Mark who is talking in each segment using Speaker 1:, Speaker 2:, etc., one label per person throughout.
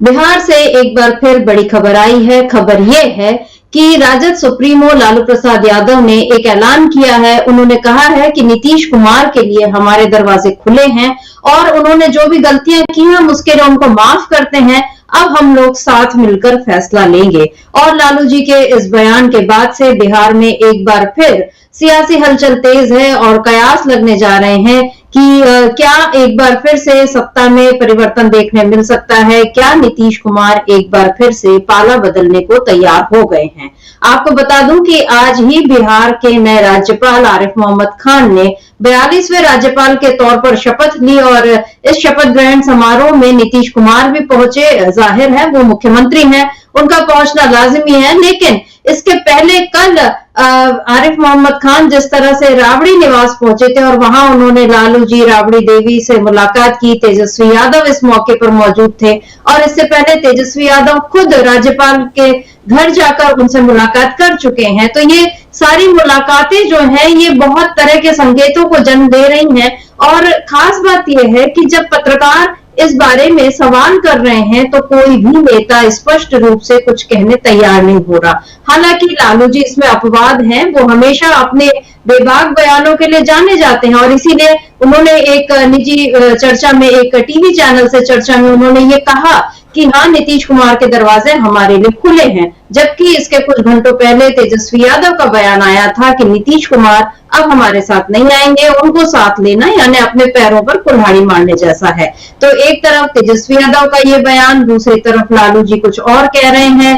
Speaker 1: बिहार से एक बार फिर बड़ी खबर आई है। खबर ये है कि राजद सुप्रीमो लालू प्रसाद यादव ने एक ऐलान किया है। उन्होंने कहा है कि नीतीश कुमार के लिए हमारे दरवाजे खुले हैं और उन्होंने जो भी गलतियां की हम उसके लिए उनको माफ करते हैं। अब हम लोग साथ मिलकर फैसला लेंगे। और लालू जी के इस बयान के बाद से बिहार में एक बार फिर सियासी हलचल तेज है और कयास लगने जा रहे हैं कि क्या एक बार फिर से सत्ता में परिवर्तन देखने मिल सकता है। क्या नीतीश कुमार एक बार फिर से पाला बदलने को तैयार हो गए हैं। आपको बता दूं कि आज ही बिहार के नए राज्यपाल आरिफ मोहम्मद खान ने 42वें राज्यपाल के तौर पर शपथ ली और इस शपथ ग्रहण समारोह में नीतीश कुमार भी पहुंचे। जाहिर है वो मुख्यमंत्री हैं, उनका पहुंचना लाजिमी है। लेकिन इसके पहले कल आरिफ मोहम्मद खान जिस तरह से राबड़ी निवास पहुंचे थे और वहां उन्होंने लालू जी, राबड़ी देवी से मुलाकात की। तेजस्वी यादव इस मौके पर मौजूद थे और इससे पहले तेजस्वी यादव खुद राज्यपाल के घर जाकर उनसे मुलाकात कर चुके हैं। तो ये सारी मुलाकातें जो हैं ये बहुत तरह के संकेतों को जन्म दे रही हैं। और खास बात यह है कि जब पत्रकार इस बारे में सवाल कर रहे हैं तो कोई भी नेता स्पष्ट रूप से कुछ कहने तैयार नहीं हो रहा। हालांकि लालू जी इसमें अपवाद हैं, वो हमेशा अपने बेबाक बयानों के लिए जाने जाते हैं और इसीलिए उन्होंने एक निजी चर्चा में, एक टीवी चैनल से चर्चा में उन्होंने ये कहा कि हाँ, नीतीश कुमार के दरवाजे हमारे लिए खुले हैं। जबकि इसके कुछ घंटों पहले तेजस्वी यादव का बयान आया था कि नीतीश कुमार अब हमारे साथ नहीं आएंगे, उनको साथ लेना यानी अपने पैरों पर कुल्हाड़ी मारने जैसा है। तो एक तरफ तेजस्वी यादव का ये बयान, दूसरी तरफ लालू जी कुछ और कह रहे हैं।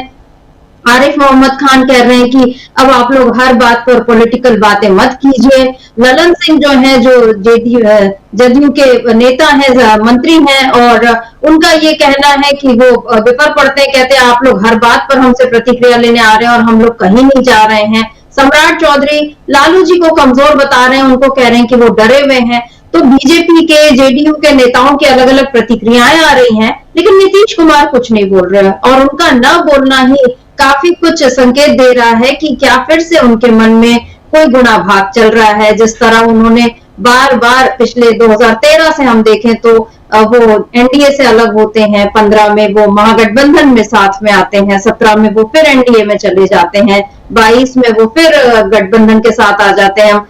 Speaker 1: आरिफ मोहम्मद खान कह रहे हैं कि अब आप लोग हर बात पर पॉलिटिकल बातें मत कीजिए। ललन सिंह जो है, जो जदयू के नेता हैं, मंत्री हैं, और उनका ये कहना है कि वो विफल पड़ते हैं, कहते हैं आप लोग हर बात पर हमसे प्रतिक्रिया लेने आ रहे हैं और हम लोग कहीं नहीं जा रहे हैं। सम्राट चौधरी लालू जी को कमजोर बता रहे हैं, उनको कह रहे हैं कि वो डरे हुए हैं। तो बीजेपी के, जेडीयू के नेताओं की अलग अलग प्रतिक्रियाएं आ रही हैं, लेकिन नीतीश कुमार कुछ नहीं बोल रहे हैं और उनका न बोलना ही काफी कुछ संकेत दे रहा है कि क्या फिर से उनके मन में कोई गुणा भाग चल रहा है। जिस तरह उन्होंने बार बार पिछले 2013 से हम देखें तो वो एनडीए से अलग होते हैं, 15 में वो महागठबंधन में साथ में आते हैं, 17 में वो फिर एनडीए में चले जाते हैं, 22 में वो फिर गठबंधन के साथ आ जाते हैं,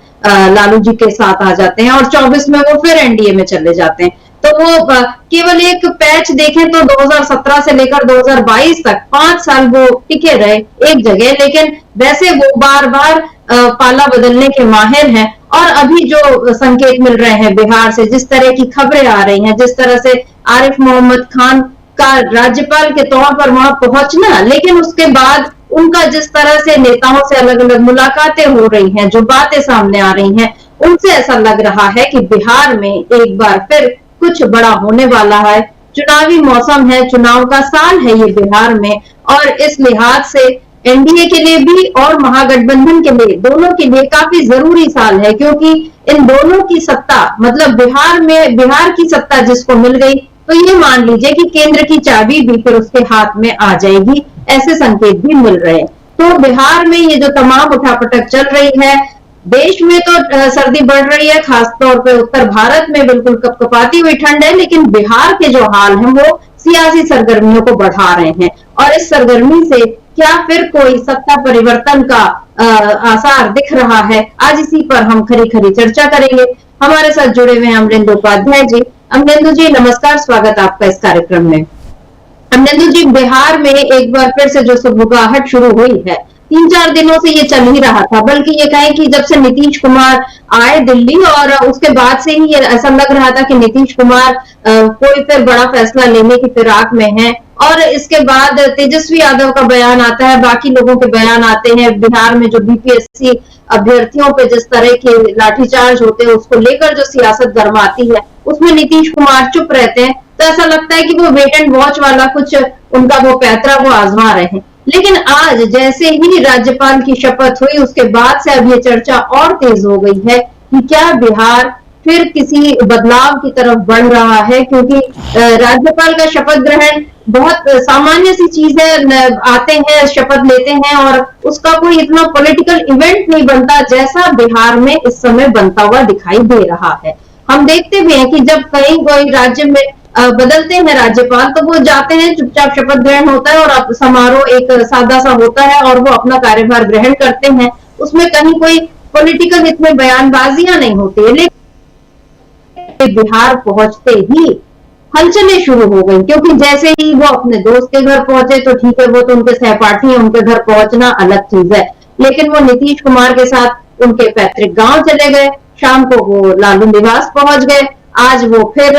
Speaker 1: लालू जी के साथ आ जाते हैं, और 24 में वो फिर एनडीए में चले जाते हैं। तो वो केवल एक पैच देखें तो 2017 से लेकर 2022 तक 5 साल वो टिके रहे एक जगह, लेकिन वैसे वो बार बार पाला बदलने के माहिर हैं। और अभी जो संकेत मिल रहे हैं बिहार से, जिस तरह की खबरें आ रही हैं, जिस तरह से आरिफ मोहम्मद खान का राज्यपाल के तौर पर वहां पहुंचना, लेकिन उसके बाद उनका जिस तरह से नेताओं से अलग अलग मुलाकातें हो रही हैं, जो बातें सामने आ रही हैं, उनसे ऐसा लग रहा है कि बिहार में एक बार फिर कुछ बड़ा होने वाला है। चुनावी मौसम है, चुनाव का साल है ये बिहार में, और इस लिहाज से एनडीए के लिए भी और महागठबंधन के लिए, दोनों के लिए काफी जरूरी साल है, क्योंकि इन दोनों की सत्ता, मतलब बिहार की सत्ता जिसको मिल गई तो ये मान लीजिए कि केंद्र की चाबी भी फिर उसके हाथ में आ जाएगी, ऐसे संकेत भी मिल रहे हैं। तो बिहार में ये जो तमाम उठापटक चल रही है, देश में तो सर्दी बढ़ रही है, खासतौर पे उत्तर भारत में बिल्कुल कपकपाती हुई ठंड है, लेकिन बिहार के जो हाल है वो सियासी सरगर्मियों को बढ़ा रहे हैं। और इस सरगर्मी से क्या फिर कोई सत्ता परिवर्तन का आसार दिख रहा है, आज इसी पर हम खरी खरी चर्चा करेंगे। हमारे साथ जुड़े हुए हैं अमरेंद्र उपाध्याय जी। अमरेंद्र जी नमस्कार, स्वागत आपका इस कार्यक्रम में। अमरेंद्र जी, बिहार में एक बार फिर से जो सुगबुगाहट शुरू हुई है, 3-4 दिनों से ये चल ही रहा था, बल्कि ये कहें कि जब से नीतीश कुमार आए दिल्ली और उसके बाद से ही ये ऐसा लग रहा था कि नीतीश कुमार कोई फिर बड़ा फैसला लेने की फिराक में है। और इसके बाद तेजस्वी यादव का बयान आता है, बाकी लोगों के बयान आते हैं। बिहार में जो बीपीएससी अभ्यर्थियों पे जिस तरह के लाठीचार्ज होते हैं, उसको लेकर जो सियासत गरमाती है, उसमें नीतीश कुमार चुप रहते हैं। तो ऐसा लगता है कि वो वेट एंड वॉच वाला कुछ उनका वो पैतरा वो आजमा रहे हैं। लेकिन आज जैसे ही राज्यपाल की शपथ हुई, उसके बाद से अब ये चर्चा और तेज हो गई है कि क्या बिहार फिर किसी बदलाव की तरफ बढ़ रहा है, क्योंकि राज्यपाल का शपथ ग्रहण बहुत सामान्य सी चीज है, आते हैं, शपथ लेते हैं और उसका कोई इतना पॉलिटिकल इवेंट नहीं बनता जैसा बिहार में इस समय बनता हुआ दिखाई दे रहा है। हम देखते भी हैं कि जब कहीं कोई राज्य में बदलते हैं राज्यपाल, तो वो जाते हैं, चुपचाप शपथ ग्रहण होता है और समारोह एक सादा सा होता है और वो अपना कार्यभार ग्रहण करते हैं। उसमें कहीं कोई पॉलिटिकल हित में बयानबाजियां नहीं होती है। लेकिन बिहार पहुंचते ही हलचलें शुरू हो गई, क्योंकि जैसे ही वो अपने दोस्त के घर पहुंचे तो ठीक है, वो तो उनके सहपाठी हैं, उनके घर पहुंचना अलग चीज है, लेकिन वो नीतीश कुमार के साथ उनके पैतृक गांव चले गए, शाम को वो लालू निवास पहुंच गए। आज वो फिर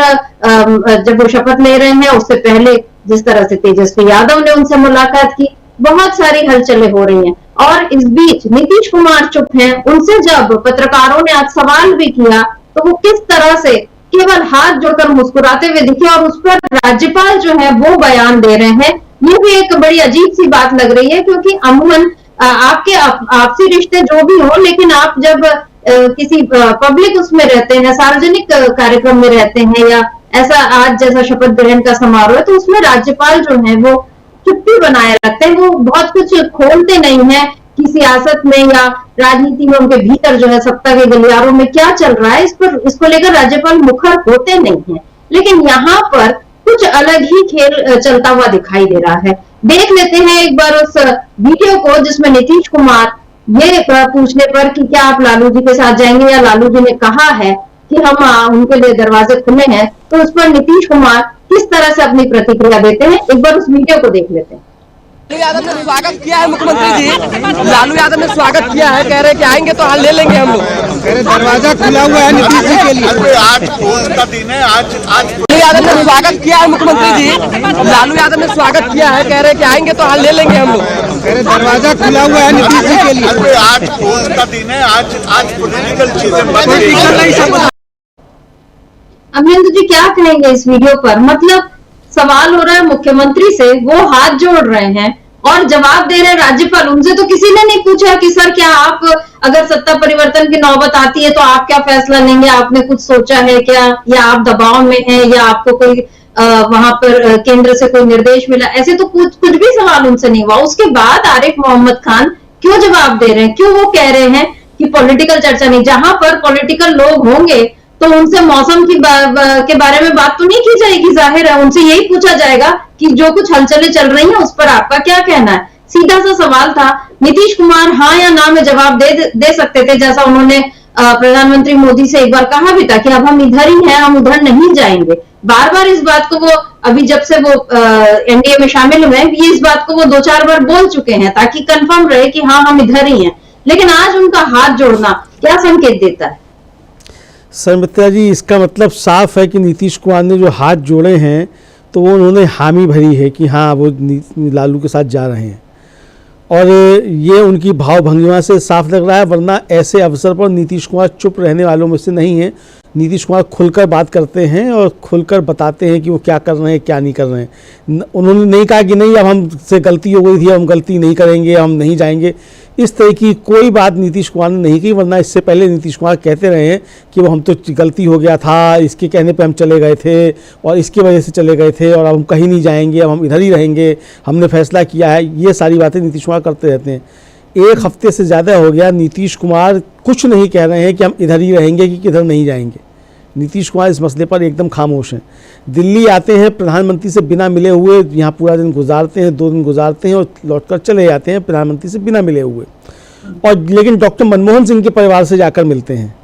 Speaker 1: जब वो शपथ ले रहे हैं, उससे पहले जिस तरह से तेजस्वी यादव ने उनसे मुलाकात की, बहुत सारी हलचलें हो रही हैं। और इस बीच नीतीश कुमार चुप हैं। उनसे जब पत्रकारों ने आज सवाल भी किया तो वो किस तरह से केवल हाथ जोड़कर मुस्कुराते हुए दिखे, और उस पर राज्यपाल जो है वो बयान दे रहे हैं। ये भी एक बड़ी अजीब सी बात लग रही है, क्योंकि अमूमन आपके आपसी रिश्ते जो भी हो, लेकिन आप जब किसी पब्लिक उसमें रहते हैं, सार्वजनिक कार्यक्रम में रहते हैं, या ऐसा आज जैसा शपथ ग्रहण का समारोह है, तो उसमें राज्यपाल जो है वो चुप्पी बनाए रखते हैं। वो बहुत कुछ खोलते नहीं है कि सियासत में या राजनीति में उनके भीतर जो है सत्ता के गलियारों में क्या चल रहा है, इसको लेकर राज्यपाल मुखर होते नहीं है। लेकिन यहाँ पर कुछ अलग ही खेल चलता हुआ दिखाई दे रहा है। देख लेते हैं एक बार उस वीडियो को, जिसमें नीतीश कुमार ये पूछने पर कि क्या आप लालू जी के साथ जाएंगे, या लालू जी ने कहा है कि हम उनके लिए दरवाजे खुले हैं, तो उस पर नीतीश कुमार किस तरह से अपनी प्रतिक्रिया देते हैं, एक बार उस वीडियो को देख लेते हैं।
Speaker 2: लालू यादव ने स्वागत किया है मुख्यमंत्री जी, लालू यादव ने स्वागत किया है, कह रहे हैं कि आएंगे तो हाल ले लेंगे हम लोग,
Speaker 3: दरवाजा खुला हुआ है नीतीश जी के लिए।
Speaker 4: आज भोज का दिन है, आज
Speaker 2: लालू यादव ने स्वागत किया है मुख्यमंत्री जी, लालू यादव ने स्वागत किया है, कह रहे हैं कि आएंगे तो हाल ले लेंगे हम लोग,
Speaker 3: दरवाजा खुला हुआ है नीतीश जी के लिए।
Speaker 4: आज भोज का दिन है, आज पॉलिटिकल चीजें
Speaker 1: अभिनंदन जी क्या कहेंगे इस वीडियो पर? मतलब सवाल हो रहा है मुख्यमंत्री से, वो हाथ जोड़ रहे हैं और जवाब दे रहे हैं राज्यपाल। उनसे तो किसी ने नहीं पूछा कि सर क्या आप अगर सत्ता परिवर्तन की नौबत आती है तो आप क्या फैसला लेंगे, आपने कुछ सोचा है क्या, या आप दबाव में हैं, या आपको कोई वहां पर केंद्र से कोई निर्देश मिला? ऐसे तो कुछ भी सवाल उनसे नहीं हुआ। उसके बाद आरिफ मोहम्मद खान क्यों जवाब दे रहे हैं, क्यों वो कह रहे हैं कि पॉलिटिकल चर्चा नहीं? जहां पर पॉलिटिकल लोग होंगे तो उनसे मौसम के बारे में बात तो नहीं की जाएगी, जाहिर है उनसे यही पूछा जाएगा कि जो कुछ हलचलें चल रही हैं उस पर आपका क्या कहना है। सीधा सा सवाल था। नीतीश कुमार हाँ या ना में जवाब दे सकते थे, जैसा उन्होंने प्रधानमंत्री मोदी से एक बार कहा भी था कि अब हम इधर ही हैं, हम उधर नहीं जाएंगे। बार बार इस बात को वो अभी जब से वो एनडीए में शामिल हुए हैं, इस बात को वो 2-4 बार बोल चुके हैं ताकि कंफर्म रहे कि हाँ हम इधर ही हैं। लेकिन आज उनका हाथ जोड़ना क्या संकेत देता है?
Speaker 5: संमित्रा जी, इसका मतलब साफ है कि नीतीश कुमार ने जो हाथ जोड़े हैं तो वो उन्होंने हामी भरी है कि हाँ वो लालू के साथ जा रहे हैं, और ये उनकी भाव भंगिमा से साफ लग रहा है। वरना ऐसे अवसर पर नीतीश कुमार चुप रहने वालों में से नहीं है। नीतीश कुमार खुलकर बात करते हैं और खुलकर बताते हैं कि वो क्या कर रहे हैं, क्या नहीं कर रहे हैं। उन्होंने नहीं कहा कि नहीं अब हमसे गलती हो गई थी, हम गलती नहीं करेंगे, हम नहीं जाएंगे, इस तरह की कोई बात नीतीश कुमार ने नहीं की। वरना इससे पहले नीतीश कुमार कहते रहे हैं कि वो हम तो गलती हो गया था, इसके कहने पे हम चले गए थे और इसकी वजह से चले गए थे, और अब हम कहीं नहीं जाएंगे, अब हम इधर ही रहेंगे, हमने फैसला किया है। ये सारी बातें नीतीश कुमार करते रहते हैं। एक हफ्ते से ज़्यादा हो गया नीतीश कुमार कुछ नहीं कह रहे हैं कि हम इधर ही रहेंगे कि किधर नहीं जाएंगे। नीतीश कुमार इस मसले पर एकदम खामोश हैं। दिल्ली आते हैं, प्रधानमंत्री से बिना मिले हुए यहाँ पूरा दिन गुजारते हैं, 2 दिन गुजारते हैं और लौटकर चले जाते हैं प्रधानमंत्री से बिना मिले हुए, और लेकिन डॉक्टर मनमोहन सिंह के परिवार से जाकर मिलते हैं।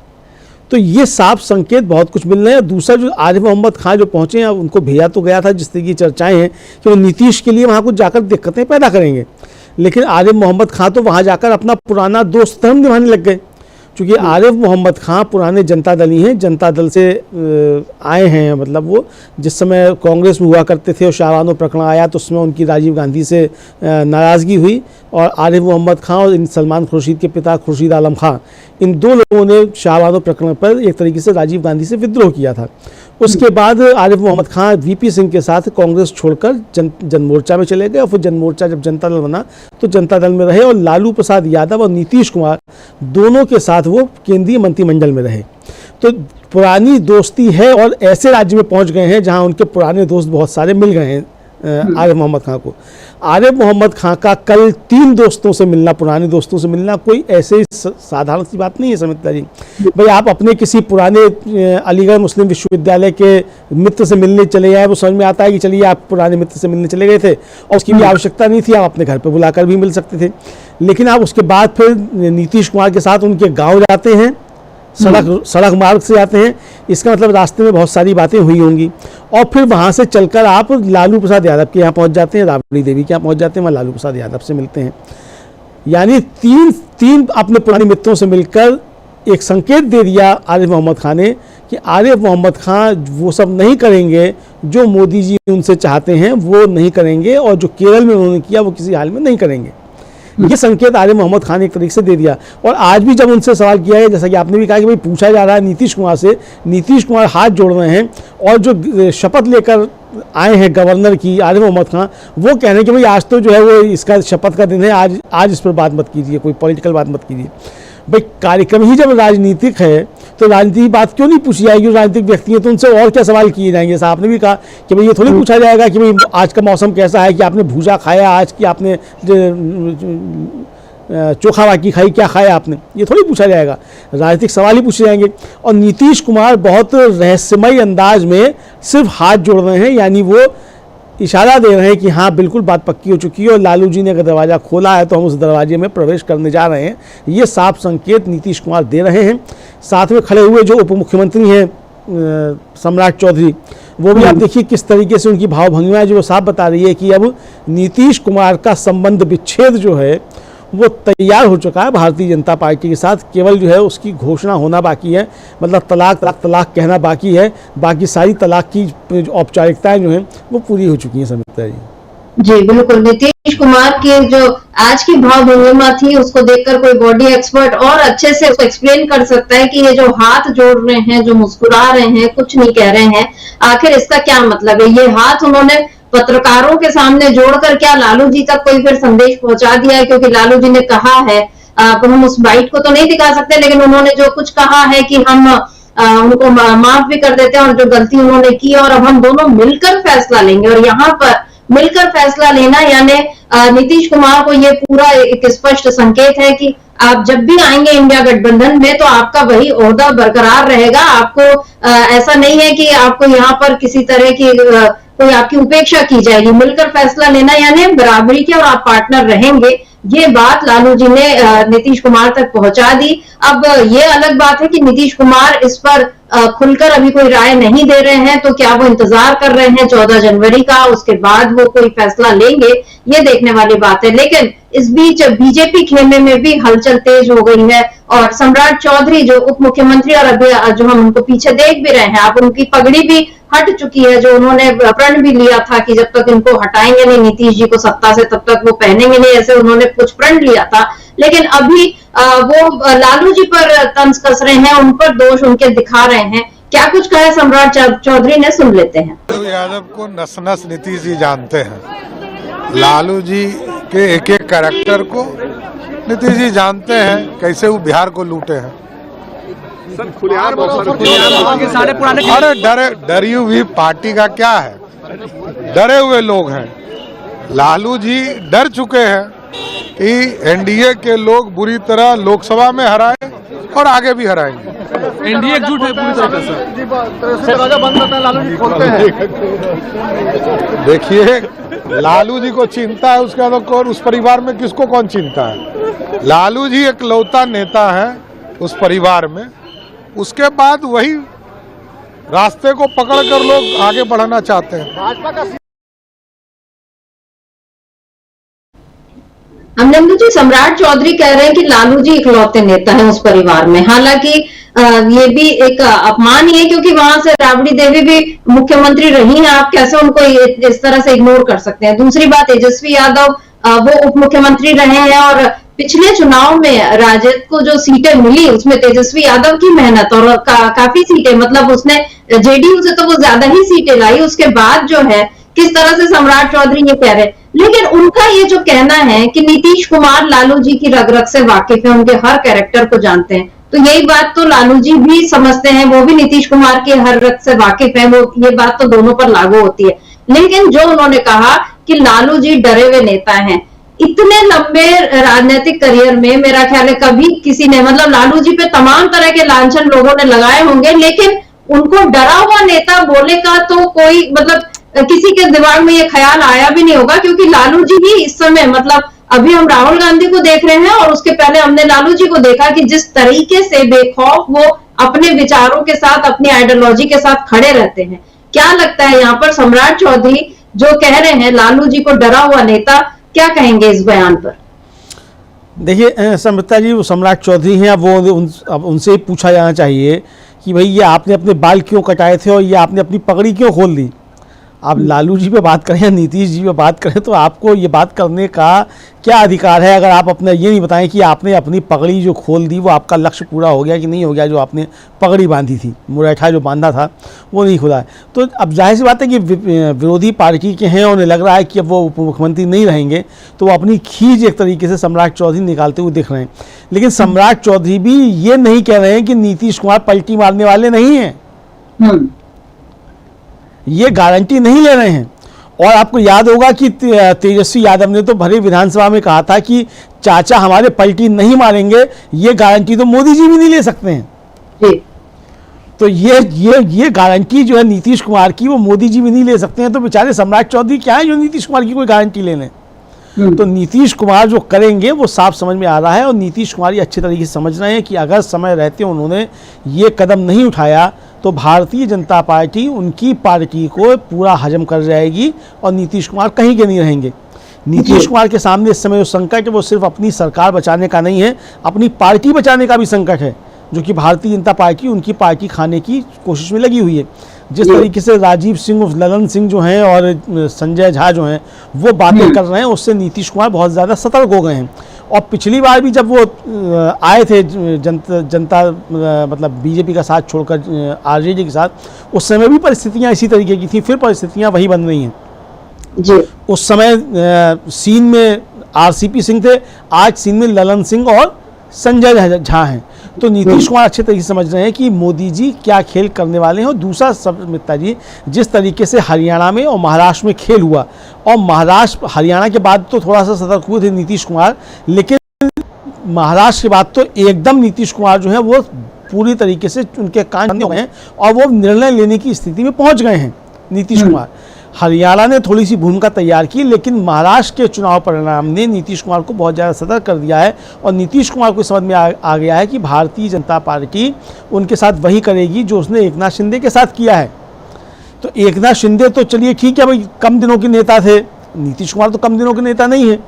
Speaker 5: तो ये साफ संकेत बहुत कुछ मिल रहे हैं। दूसरा, जो आरिफ मोहम्मद खान जो पहुँचे हैं, उनको भेजा तो गया था, जिस तरह की चर्चाएँ हैं कि वो नीतीश के लिए वहाँ कुछ जाकर दिक्कतें पैदा करेंगे, लेकिन आरिफ मोहम्मद खान तो वहाँ जाकर अपना पुराना दोस्त धर्म निभाने लग गए। चूँकि आरिफ मोहम्मद खान पुराने जनता दल ही हैं, जनता दल से आए हैं। मतलब वो जिस समय कांग्रेस में हुआ करते थे और शाहबानो प्रकरण आया तो उसमें उनकी राजीव गांधी से नाराज़गी हुई, और आरिफ मोहम्मद खान और इन सलमान खुर्शीद के पिता खुर्शीद आलम खान, इन 2 लोगों ने शाहबानो प्रकरण पर एक तरीके से राजीव गांधी से विद्रोह किया था। उसके बाद आरिफ मोहम्मद खान वीपी सिंह के साथ कांग्रेस छोड़कर जनमोर्चा में चले गए, और फिर जनमोर्चा जब जनता दल बना तो जनता दल में रहे, और लालू प्रसाद यादव और नीतीश कुमार दोनों के साथ वो केंद्रीय मंत्रिमंडल में रहे। तो पुरानी दोस्ती है, और ऐसे राज्य में पहुंच गए हैं जहां उनके पुराने दोस्त बहुत सारे मिल गए हैं आरिफ मोहम्मद खां को। आरिफ मोहम्मद खां का कल 3 दोस्तों से मिलना, पुराने दोस्तों से मिलना कोई ऐसे साधारण सी बात नहीं है समिता जी। भाई आप अपने किसी पुराने अलीगढ़ मुस्लिम विश्वविद्यालय के मित्र से मिलने चले जाए, वो समझ में आता है कि चलिए आप पुराने मित्र से मिलने चले गए थे और उसकी भी आवश्यकता नहीं थी, आप अपने घर पर बुलाकर भी मिल सकते थे। लेकिन आप उसके बाद फिर नीतीश कुमार के साथ उनके गाँव जाते हैं, सड़क मार्ग से जाते हैं, इसका मतलब रास्ते में बहुत सारी बातें हुई होंगी। और फिर वहाँ से चलकर आप लालू प्रसाद यादव के यहाँ पहुँच जाते हैं, राबड़ी देवी के यहाँ पहुँच जाते हैं, वहाँ लालू प्रसाद यादव से मिलते हैं। यानी तीन अपने पुराने मित्रों से मिलकर एक संकेत दे दिया आरिफ मोहम्मद खान ने कि आरिफ मोहम्मद खान वो सब नहीं करेंगे जो मोदी जी उनसे चाहते हैं, वो नहीं करेंगे, और जो केरल में उन्होंने किया वो किसी हाल में नहीं करेंगे। ये संकेत आरिफ मोहम्मद खान ने एक तरीके से दे दिया। और आज भी जब उनसे सवाल किया है, जैसा कि आपने भी कहा कि भाई पूछा जा रहा है नीतीश कुमार से, नीतीश कुमार हाथ जोड़ रहे हैं और जो शपथ लेकर आए हैं गवर्नर की आरिफ मोहम्मद खान, वो कह रहे हैं कि भाई आज तो जो है वो इसका शपथ का दिन है, आज इस पर बात मत कीजिए, कोई पॉलिटिकल बात मत कीजिए। भाई कार्यक्रम ही जब राजनीतिक है तो राजनीतिक बात क्यों नहीं पूछी जाएगी? राजनीतिक व्यक्ति है तो उनसे और क्या सवाल किए जाएंगे? जैसा आपने भी कहा कि भाई ये थोड़ी पूछा जाएगा कि भाई आज का मौसम कैसा है, कि आपने भूजा खाया आज, की आपने चोखा बाकी खाई, क्या खाया आपने, ये थोड़ी पूछा जाएगा। राजनीतिक सवाल ही पूछे जाएंगे। और नीतीश कुमार बहुत रहस्यमय अंदाज में सिर्फ हाथ जोड़ रहे हैं, यानी वो इशारा दे रहे हैं कि हाँ बिल्कुल बात पक्की हो चुकी है और लालू जी ने अगर दरवाज़ा खोला है तो हम उस दरवाजे में प्रवेश करने जा रहे हैं। ये साफ संकेत नीतीश कुमार दे रहे हैं। साथ में खड़े हुए जो उप मुख्यमंत्री हैं सम्राट चौधरी, वो भी आप देखिए किस तरीके से उनकी भावभंगिमा जो साफ बता रही है कि अब नीतीश कुमार का संबंध विच्छेद जो है वो तैयार हो चुका है भारतीय जनता पार्टी के साथ। केवल जो है उसकी घोषणा होना बाकी है, मतलब तलाक कहना बाकी है। बाकी सारी तलाक की औपचारिकताएं जो हैं वो पूरी हो चुकी हैं समिता जी।
Speaker 1: जी बिल्कुल, नीतीश कुमार की जो आज की भावभंगिमा थी उसको देखकर कोई बॉडी एक्सपर्ट और अच्छे से उसको एक्सप्लेन कर सकता है कि ये जो हाथ जोड़ रहे हैं, जो मुस्कुरा रहे हैं, कुछ नहीं कह रहे हैं, आखिर इसका क्या मतलब है। ये हाथ उन्होंने पत्रकारों के सामने जोड़कर क्या लालू जी तक कोई फिर संदेश पहुंचा दिया है? क्योंकि लालू जी ने कहा है, हम उस बाइट को तो नहीं दिखा सकते, लेकिन उन्होंने जो कुछ कहा है कि हम उनको माफ भी कर देते हैं और जो गलती उन्होंने की और अब हम दोनों मिलकर फैसला लेंगे। और यहाँ पर मिलकर फैसला लेना यानी नीतीश कुमार को ये पूरा एक स्पष्ट संकेत है कि आप जब भी आएंगे इंडिया गठबंधन में तो आपका वही ओहदा बरकरार रहेगा। आपको ऐसा नहीं है कि आपको यहाँ पर किसी तरह की कोई आपकी उपेक्षा की जाएगी। मिलकर फैसला लेना यानी बराबरी के और आप पार्टनर रहेंगे, ये बात लालू जी ने नीतीश कुमार तक पहुंचा दी। अब ये अलग बात है कि नीतीश कुमार इस पर खुलकर अभी कोई राय नहीं दे रहे हैं, तो क्या वो इंतजार कर रहे हैं 14 जनवरी का, उसके बाद वो कोई फैसला लेंगे, ये देखने वाली बात है। लेकिन इस बीच बीजेपी खेमे में भी हलचल तेज हो गई है और सम्राट चौधरी जो उप मुख्यमंत्री और अभी जो हम उनको पीछे देख भी रहे हैं, अब उनकी पगड़ी भी हट चुकी है, जो उन्होंने प्रण भी लिया था कि जब तक इनको हटाएंगे नहीं नीतीश जी को सत्ता से तब तक वो पहनेंगे नहीं, ऐसे उन्होंने कुछ प्रण लिया था। लेकिन अभी वो लालू जी पर तंज कस रहे हैं, उन पर दोष उनके दिखा रहे हैं। क्या कुछ कहा सम्राट चौधरी ने, सुन लेते हैं।
Speaker 6: लालू यादव को नस नस नीतीश जी जानते हैं, लालू जी के एक एक कैरेक्टर को नीतीश जी जानते हैं, कैसे वो बिहार को लूटे हैं। अरे डरी हुई पार्टी का क्या है, डरे हुए लोग हैं। लालू जी डर चुके हैं कि एनडीए के लोग बुरी तरह लोकसभा में हराए और आगे भी हराएंगे।
Speaker 3: एनडीए एकजुट है पूरी तरह से, दरवाजा बंद रहता है, लालू जी खोलते हैं।
Speaker 6: देखिए लालू जी को चिंता है, उसके बाद और उस परिवार में किसको कौन चिंता है। लालू जी एक लौता नेता है उस परिवार में, उसके बाद वही रास्ते को पकड़कर लोग आगे बढ़ना चाहते हैं। भाजपा का
Speaker 1: अमरिंदर जी, सम्राट चौधरी कह रहे हैं कि लालू जी इकलौते नेता हैं उस परिवार में। हालांकि ये भी एक अपमान ही है क्योंकि वहां से राबड़ी देवी भी मुख्यमंत्री रही हैं, आप कैसे उनको इस तरह से इग्नोर कर सकते हैं। दूसरी बात, तेजस्वी यादव वो उप मुख्यमंत्री रहे हैं और पिछले चुनाव में राजद को जो सीटें मिली उसमें तेजस्वी यादव की मेहनत और काफी सीटें, मतलब उसने जेडीयू से तो वो ज्यादा ही सीटें लाई। उसके बाद जो है किस तरह से सम्राट चौधरी ये कह रहे हैं, लेकिन उनका ये जो कहना है कि नीतीश कुमार लालू जी की रग रग से वाकिफ है, उनके हर कैरेक्टर को जानते हैं, तो यही बात तो लालू जी भी समझते हैं, वो भी नीतीश कुमार के हर रग से वाकिफ है, वो ये बात तो दोनों पर लागू होती है। लेकिन जो उन्होंने कहा कि लालू जी डरे हुए नेता हैं, इतने लंबे राजनीतिक करियर में मेरा ख्याल है कभी किसी ने, मतलब लालू जी पे तमाम तरह के लांछन लोगों ने लगाए होंगे, लेकिन उनको डरा हुआ नेता बोले का तो कोई मतलब किसी के दिमाग में ये ख्याल आया भी नहीं होगा, क्योंकि लालू जी ही इस समय, मतलब अभी हम राहुल गांधी को देख रहे हैं और उसके पहले हमने लालू जी को देखा कि जिस तरीके से बेखौफ वो अपने विचारों के साथ, अपनी आइडियोलॉजी के साथ खड़े रहते हैं। क्या लगता है यहाँ पर सम्राट चौधरी जो कह रहे हैं लालू जी को डरा हुआ नेता, क्या कहेंगे इस बयान पर?
Speaker 5: देखिए समृता जी, वो सम्राट चौधरी हैं, अब उनसे ही पूछा जाना चाहिए कि भाई ये आपने अपने बाल क्यों कटाए थे और ये आपने अपनी पगड़ी क्यों खोल दी। आप लालू जी पे बात करें या नीतीश जी पे बात करें तो आपको ये बात करने का क्या अधिकार है, अगर आप अपना ये नहीं बताएं कि आपने अपनी पगड़ी जो खोल दी वो आपका लक्ष्य पूरा हो गया कि नहीं हो गया, जो आपने पगड़ी बांधी थी, मुरैठा जो बांधा था वो नहीं खुला है। तो अब जाहिर सी बात है कि विरोधी पार्टी के हैं और उन्हें लग रहा है कि अब वो उप मुख्यमंत्री नहीं रहेंगे, तो वो अपनी खींच एक तरीके से सम्राट चौधरी निकालते हुए दिख रहे हैं। लेकिन सम्राट चौधरी भी ये नहीं कह रहे हैं कि नीतीश कुमार पलटी मारने वाले नहीं हैं, ये गारंटी नहीं ले रहे हैं। और आपको याद होगा कि तेजस्वी यादव ने तो भरे विधानसभा में कहा था कि चाचा हमारे पलटी नहीं मारेंगे, ये गारंटी तो मोदी जी भी नहीं ले सकते हैं। तो ये गारंटी जो है नीतीश कुमार की, वो मोदी जी भी नहीं ले सकते हैं। तो बेचारे सम्राट चौधरी क्या है जो नीतीश कुमार की कोई गारंटी ले लें। तो नीतीश कुमार जो करेंगे वो साफ समझ में आ रहा है, और नीतीश कुमार ये अच्छे तरीके से समझ रहे हैं कि अगर समय रहते उन्होंने ये कदम नहीं उठाया तो भारतीय जनता पार्टी उनकी पार्टी को पूरा हजम कर जाएगी और नीतीश कुमार कहीं के नहीं रहेंगे। नीतीश कुमार के सामने इस समय जो संकट है वो सिर्फ अपनी सरकार बचाने का नहीं है, अपनी पार्टी बचाने का भी संकट है, जो कि भारतीय जनता पार्टी उनकी पार्टी खाने की कोशिश में लगी हुई है। जिस तरीके से राजीव सिंह, ललन सिंह जो हैं और संजय झा जो हैं वो बातें कर रहे हैं, उससे नीतीश कुमार बहुत ज़्यादा सतर्क हो गए हैं। और पिछली बार भी जब वो आए थे जनता मतलब बीजेपी का साथ छोड़कर आरजेडी के साथ, उस समय भी परिस्थितियां इसी तरीके की थी, फिर परिस्थितियां वही बन रही हैं जी। उस समय सीन में आरसीपी सिंह थे, आज सीन में ललन सिंह और संजय झा हैं। तो नीतीश कुमार अच्छे तरीके से समझ रहे हैं कि मोदी जी क्या खेल करने वाले हैं। और दूसरा मित्रा जी, जिस तरीके से हरियाणा में और महाराष्ट्र में खेल हुआ, और महाराष्ट्र हरियाणा के बाद तो थोड़ा सा सतर्क हुए थे नीतीश कुमार, लेकिन महाराष्ट्र के बाद तो एकदम नीतीश कुमार जो है वो पूरी तरीके से उनके कान हो गए हैं और वो निर्णय लेने की स्थिति में पहुंच गए हैं नीतीश कुमार। हरियाणा ने थोड़ी सी भूमिका तैयार की, लेकिन महाराष्ट्र के चुनाव परिणाम ने नीतीश कुमार को बहुत ज़्यादा सतर्क कर दिया है, और नीतीश कुमार को समझ में आ गया है कि भारतीय जनता पार्टी उनके साथ वही करेगी जो उसने एकनाथ शिंदे के साथ किया है। तो एकनाथ शिंदे तो चलिए ठीक है भाई, कम दिनों के नेता थे, नीतीश कुमार तो कम दिनों के नेता नहीं है।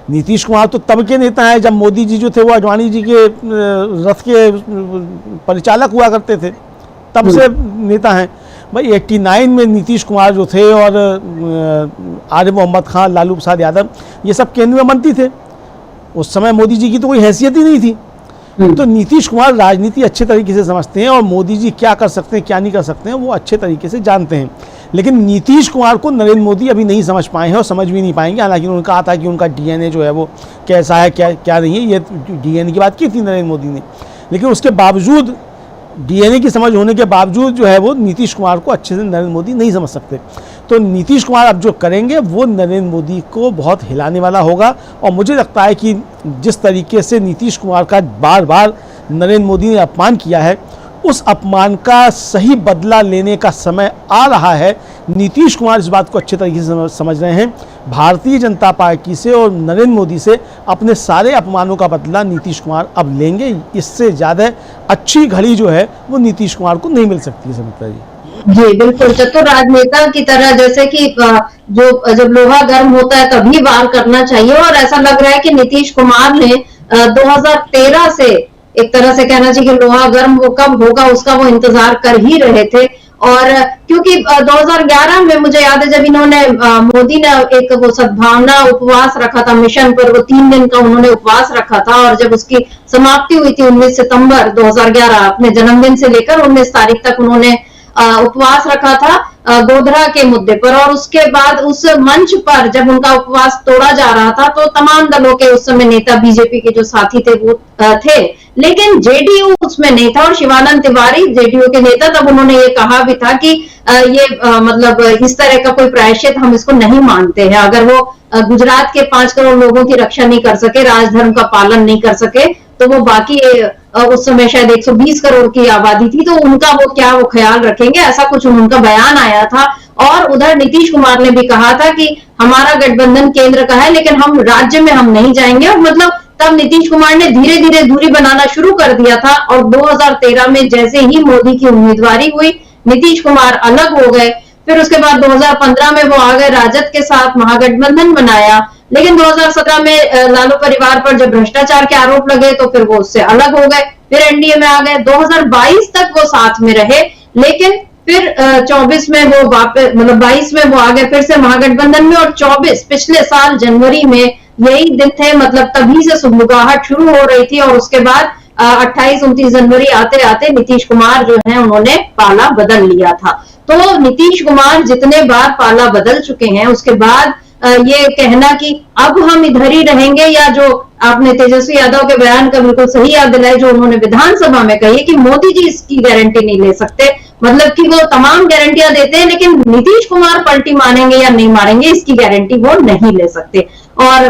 Speaker 5: नीतीश कुमार तो तब के नेता हैं जब मोदी जी जो थे वो आडवाणी जी के रथ के परिचालक हुआ करते थे, तब से नेता हैं भाई। 89 में नीतीश कुमार जो थे और आरिफ मोहम्मद खान, लालू प्रसाद यादव, ये सब केंद्रीय मंत्री थे। उस समय मोदी जी की तो कोई हैसियत ही नहीं थी। तो नीतीश कुमार राजनीति अच्छे तरीके से समझते हैं और मोदी जी क्या कर सकते हैं क्या नहीं कर सकते हैं वो अच्छे तरीके से जानते हैं। लेकिन नीतीश कुमार को नरेंद्र मोदी अभी नहीं समझ पाए हैं और समझ भी नहीं पाएंगे। हालांकि उन्होंने कहा था कि उनका डीएनए जो है वो कैसा है क्या नहीं है, ये डीएनए की बात की थी नरेंद्र मोदी ने, लेकिन उसके बावजूद डीएनए की समझ होने के बावजूद जो है वो नीतीश कुमार को अच्छे से नरेंद्र मोदी नहीं समझ सकते। तो नीतीश कुमार अब जो करेंगे वो नरेंद्र मोदी को बहुत हिलाने वाला होगा। और मुझे लगता है कि जिस तरीके से नीतीश कुमार का बार बार नरेंद्र मोदी ने अपमान किया है, उस अपमान का सही बदला लेने का समय आ रहा है। नीतीश कुमार इस बात को अच्छे तरीके से समझ रहे हैं। भारतीय जनता पार्टी से और नरेंद्र मोदी से अपने सारे अपमानों का बदला नीतीश कुमार अब लेंगे। इससे ज़्यादा अच्छी घड़ी जो है वो नीतीश कुमार को नहीं मिल सकती है समिता जी।
Speaker 1: जी बिल्कुल, चतुर राजनेता की तरह, जैसे कि जो जब लोहा गर्म होता है तभी वार करना चाहिए, और ऐसा लग रहा है कि नीतीश कुमार ने 2013 से एक तरह से कहना चाहिए कि लोहा गर्म वो कब होगा उसका वो इंतजार कर ही रहे थे। और क्योंकि 2011 में मुझे याद है जब इन्होंने मोदी ने एक वो सद्भावना उपवास रखा था मिशन पर, वो 3 दिन का उन्होंने उपवास रखा था, और जब उसकी समाप्ति हुई थी 19 सितंबर 2011, अपने जन्मदिन से लेकर 19 तारीख तक उन्होंने उपवास रखा था गोधरा के मुद्दे पर, और उसके बाद उस मंच पर जब उनका उपवास तोड़ा जा रहा था तो तमाम दलों के उस समय नेता, बीजेपी के जो साथी थे वो थे, लेकिन जेडीयू उसमें नहीं था। और शिवानंद तिवारी जेडीयू के नेता, तब उन्होंने ये कहा भी था कि ये मतलब इस तरह का कोई प्रायश्चित हम इसको नहीं मानते हैं। अगर वो गुजरात के 5 करोड़ लोगों की रक्षा नहीं कर सके, राजधर्म का पालन नहीं कर सके, तो वो बाकी उस समय शायद 120 करोड़ की आबादी थी, तो उनका वो ख्याल रखेंगे, ऐसा कुछ उनका बयान आया था। और उधर नीतीश कुमार ने भी कहा था कि हमारा गठबंधन केंद्र का है, लेकिन हम राज्य में हम नहीं जाएंगे। और मतलब तब नीतीश कुमार ने धीरे धीरे दूरी बनाना शुरू कर दिया था, और 2013 में जैसे ही मोदी की उम्मीदवारी हुई, नीतीश कुमार अलग हो गए। फिर उसके बाद 2015 में वो आ गए, राजद के साथ महागठबंधन बनाया, लेकिन 2017 में लालू परिवार पर जब भ्रष्टाचार के आरोप लगे तो फिर वो उससे अलग हो गए, फिर एनडीए में आ गए। 2022 तक वो साथ में रहे, लेकिन फिर 24 में वो वापस, मतलब 22 में वो आ गए फिर से महागठबंधन में, और 24 पिछले साल जनवरी में यही दिन थे, मतलब तभी से सुगबुगाहट शुरू हो रही थी। और उसके बाद 28-29 जनवरी आते आते नीतीश कुमार जो है उन्होंने पाला बदल लिया था। तो नीतीश कुमार जितने बार पाला बदल चुके हैं, उसके बाद ये कहना कि अब हम इधर ही रहेंगे, या जो आपने तेजस्वी यादव के बयान का बिल्कुल सही याद दिलाई जो उन्होंने विधानसभा में कही कि मोदी जी इसकी गारंटी नहीं ले सकते, मतलब कि वो तमाम गारंटियां देते हैं, लेकिन नीतीश कुमार पलटी मारेंगे या नहीं मारेंगे इसकी गारंटी वो नहीं ले सकते। और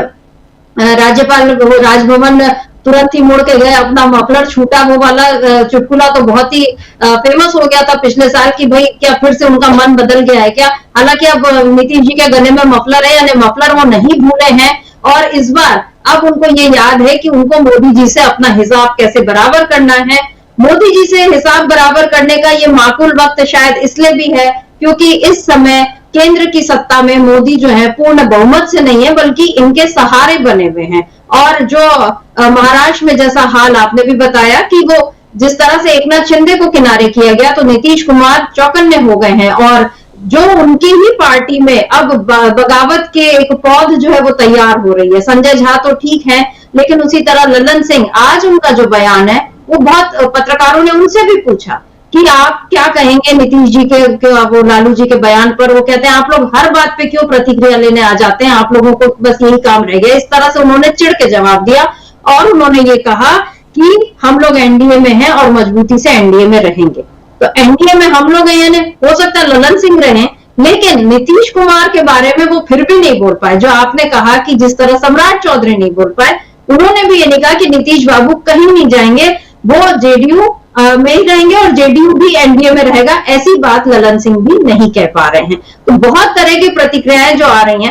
Speaker 1: राज्यपाल राजभवन तुरंत ही मुड़ के गए, अपना मफलर छूटा, वो वाला चुटकुला तो बहुत ही फेमस हो गया था पिछले साल कि भाई क्या फिर से उनका मन बदल गया है क्या। हालांकि अब नीतीश जी के गले में मफलर है, यानी मफलर वो नहीं भूले हैं, और इस बार अब उनको ये याद है कि उनको मोदी जी से अपना हिसाब कैसे बराबर करना है। मोदी जी से हिसाब बराबर करने का ये माकूल वक्त शायद इसलिए भी है क्योंकि इस समय केंद्र की सत्ता में मोदी जो है पूर्ण बहुमत से नहीं है, बल्कि इनके सहारे बने हुए हैं। और जो महाराष्ट्र में जैसा हाल आपने भी बताया कि वो जिस तरह से एकनाथ शिंदे को किनारे किया गया, तो नीतीश कुमार चौकन्ने हो गए हैं, और जो उनकी ही पार्टी में अब बगावत के एक पौध जो है वो तैयार हो रही है। संजय झा तो ठीक है, लेकिन उसी तरह ललन सिंह, आज उनका जो बयान है वो बहुत, पत्रकारों ने उनसे भी पूछा कि आप क्या कहेंगे नीतीश जी के वो लालू जी के बयान पर। वो कहते हैं आप लोग हर बात पे क्यों प्रतिक्रिया लेने आ जाते हैं, आप लोगों को बस यही काम रह गया। इस तरह से उन्होंने चिढ़ के जवाब दिया, और उन्होंने ये कहा कि हम लोग एनडीए में हैं और मजबूती से एनडीए में रहेंगे। तो एनडीए में हम लोग हैं, यानी हो सकता है ललन सिंह रहें, लेकिन नीतीश कुमार के बारे में वो फिर भी नहीं बोल पाए। जो आपने कहा कि जिस तरह सम्राट चौधरी नहीं बोल पाए, उन्होंने भी ये नहीं कहा कि नीतीश बाबू कहीं नहीं जाएंगे, वो जेडीयू में ही रहेंगे और जेडीयू भी एनडीए में रहेगा, ऐसी बात ललन सिंह भी नहीं कह पा रहे हैं। तो बहुत तरह की प्रतिक्रियाएं जो आ रही हैं,